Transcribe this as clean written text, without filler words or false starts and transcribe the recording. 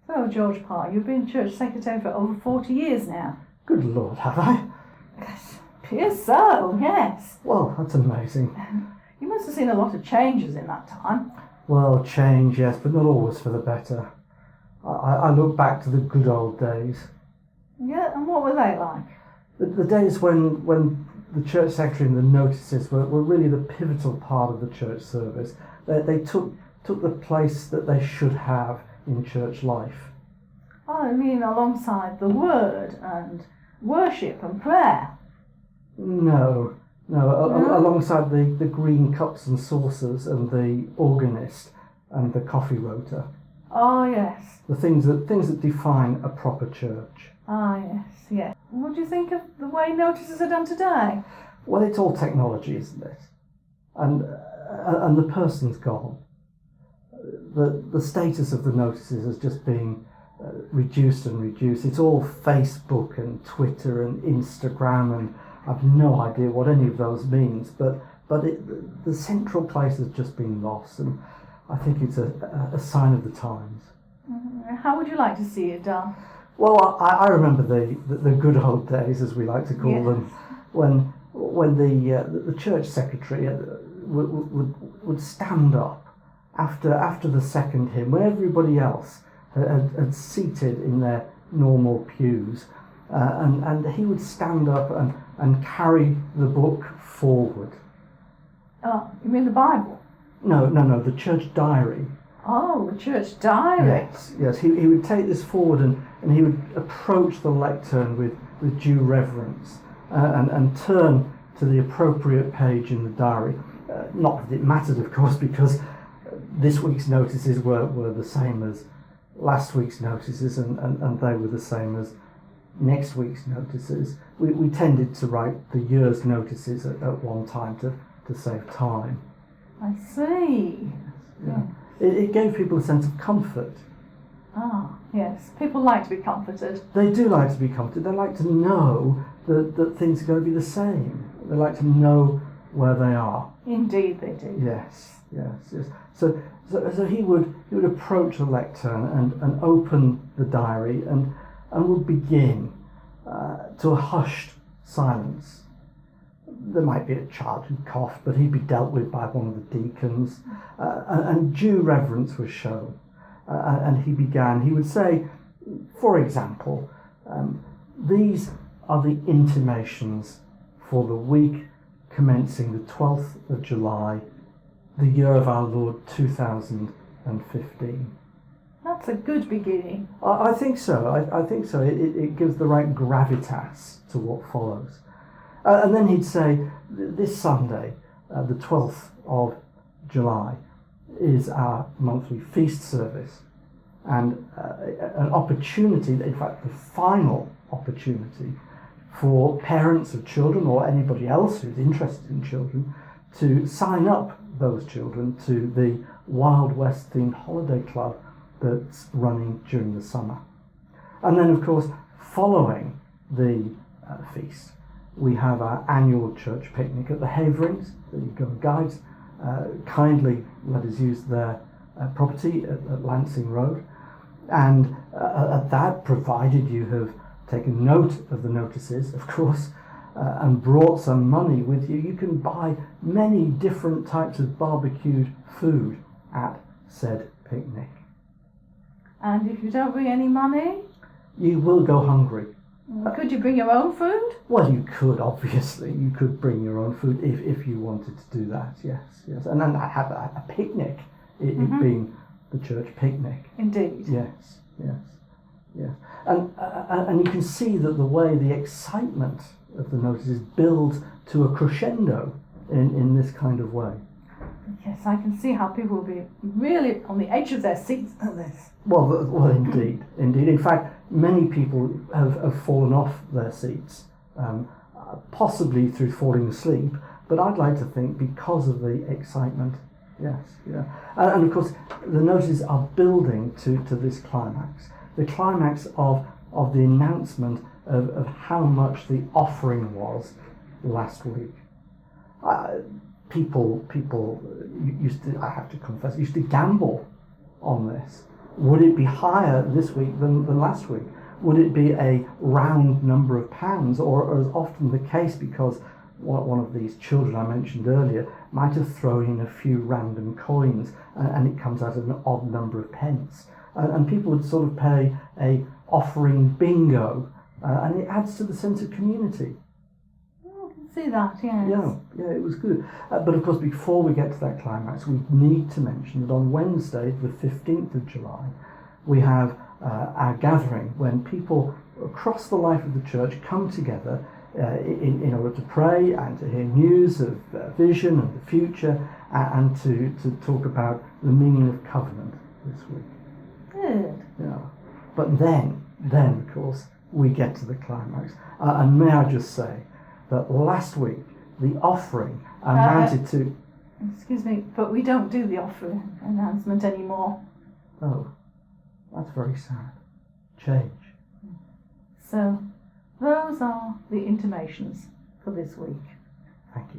So, George Parr, you've been church secretary for over 40 years now. Good Lord, have I? Appears so, yes. Well, that's amazing. You must have seen a lot of changes in that time. Well, change, yes, but not always for the better. I look back to the good old days. Yeah, and what were they like? The days when the church secretary and the notices were really the pivotal part of the church service. They took the place that they should have in church life. Oh, I mean alongside the word and worship and prayer? No. Alongside the green cups and saucers and the organist and the coffee rota. Oh, yes. The things that define a proper church. Ah, yes. What do you think of the way notices are done today? Well, it's all technology, isn't it? And the person's gone. The status of the notices has just been reduced. It's all Facebook and Twitter and Instagram, and I've no idea what any of those means. But the central place has just been lost, and I think it's a sign of the times. How would you like to see it done? Well, I remember the good old days, as we like to call them, when the church secretary would stand up after the second hymn, when everybody else had seated in their normal pews, and he would stand up and carry the book forward. Oh, you mean the Bible? No, the church diary. Oh, the church diary. Yes. He would take this forward and he would approach the lectern with due reverence and turn to the appropriate page in the diary. Not that it mattered, of course, because this week's notices were the same as last week's notices, and they were the same as next week's notices. We tended to write the year's notices at one time to save time. I see. Yeah. It gave people a sense of comfort. Ah, yes. People like to be comforted. They do like to be comforted. They like to know that things are going to be the same. They like to know where they are. Indeed they do. Yes. So he would approach the lectern and open the diary and would begin to a hushed silence. There might be a child who coughed, but he'd be dealt with by one of the deacons, and due reverence was shown. And he would say, for example, these are the intimations for the week commencing the 12th of July, the year of our Lord 2015. That's a good beginning. I think so. I think so. It gives the right gravitas to what follows. And then he'd say, this Sunday, the 12th of July, is our monthly feast service. And an opportunity, in fact the final opportunity, for parents of children or anybody else who's interested in children to sign up those children to the Wild West themed holiday club that's running during the summer. And then, of course, following the feast, we have our annual church picnic at the Haverings. The Go Guides kindly let us use their property at Lancing Road. And at that, provided you have taken note of the notices, of course, and brought some money with you, you can buy many different types of barbecued food at said picnic. And if you don't bring any money? You will go hungry. Could you bring your own food? Well, you could, obviously. You could bring your own food if you wanted to do that, yes. And then have a picnic, it being the church picnic. Indeed. Yes. And you can see that the way the excitement of the notices builds to a crescendo in this kind of way. Yes, I can see how people will be really on the edge of their seats at this. Well, indeed. In fact, many people have fallen off their seats, possibly through falling asleep, but I'd like to think because of the excitement. Yes. And of course, the notices are building to this climax. The climax of the announcement of how much the offering was last week. People used to, I have to confess, used to gamble on this. Would it be higher this week than last week? Would it be a round number of pounds, or as often the case, because one of these children I mentioned earlier might have thrown in a few random coins and it comes out an odd number of pence? And people would sort of pay a offering bingo, and it adds to the sense of community. I can see that, yes. Yeah, it was good. But of course, before we get to that climax, we need to mention that on Wednesday, the 15th of July, we have our gathering when people across the life of the church come together in order to pray and to hear news of vision and the future, and to talk about the meaning of covenant this week. Good. Yeah. But then of course, we get to the climax. And may I just say that last week, the offering amounted to... Excuse me, but we don't do the offering announcement anymore. Oh, that's very sad. Change. So, those are the intimations for this week. Thank you.